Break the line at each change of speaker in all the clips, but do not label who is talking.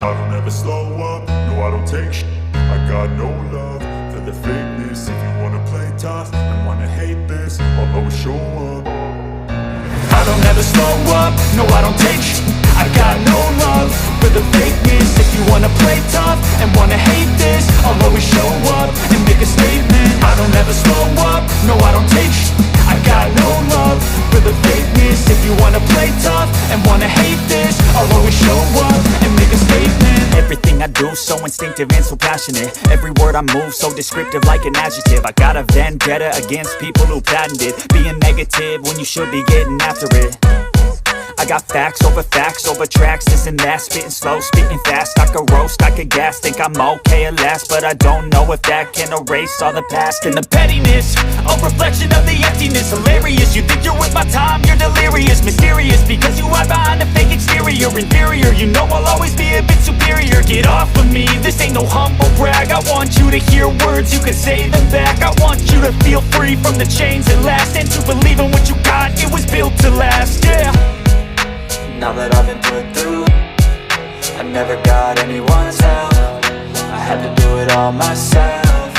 I don't ever slow up, no I don't take shit. I got no love for the fakeness. If you wanna play tough and wanna hate this, I'll always show up.
I don't ever slow up, no I don't take shit. I got no love for the fakeness. If you wanna play tough and wanna hate this, I'll always show up and make a statement. I don't ever slow up, no I don't take shit. I got no love for the fakeness. If you wanna play tough and wanna hate this, I'll always show up and make a statement. Everything I do so instinctive and so passionate. Every word I move so descriptive like an adjective. I got a vendetta against people who patented being negative when you should be getting after it. I got facts over tracks, this and that. Spitting slow, spitting fast, I could roast, I could gas. Think I'm okay at last, but I don't know if that can erase all the past. And the pettiness, a reflection of the emptiness. Hilarious, you think you're with my time, you're delirious. Mysterious, because you hide behind a fake exterior. Inferior, you know I'll always be a bit superior. Get off of me, this ain't no humble brag. I want you to hear words, you can say them back. I want you to feel free from the chains that last, and to believe in what you got, it was built to last, yeah. Now that I've been put through, I never got anyone's help. I had to do it all myself.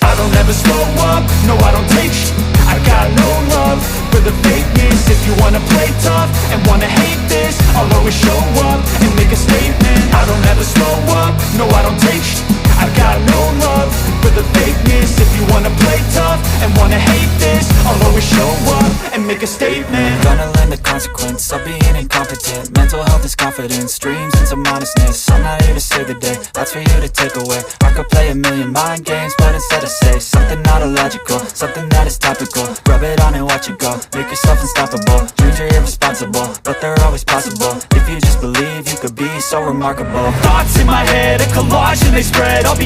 I don't ever slow up, no I don't take shit. I got no love for the fakeness. If you wanna play tough and wanna hate this, I'll always show up and make a statement. I don't ever slow up, no I don't take shit. I got no love for the fakeness. If you wanna play tough and wanna hate this, I'll always show up and make a statement. Gonna learn the consequence of being incompetent. Mental health is confidence, dreams and some honestness. I'm not here to save the day, that's for you to take away. I could play a million mind games, but instead I say something not illogical, something that is topical. Rub it on and watch it go, make yourself unstoppable. Dreams are irresponsible, but they're always possible. If you just believe, you could be so remarkable. Thoughts in my head, a collage and they spread. I'll be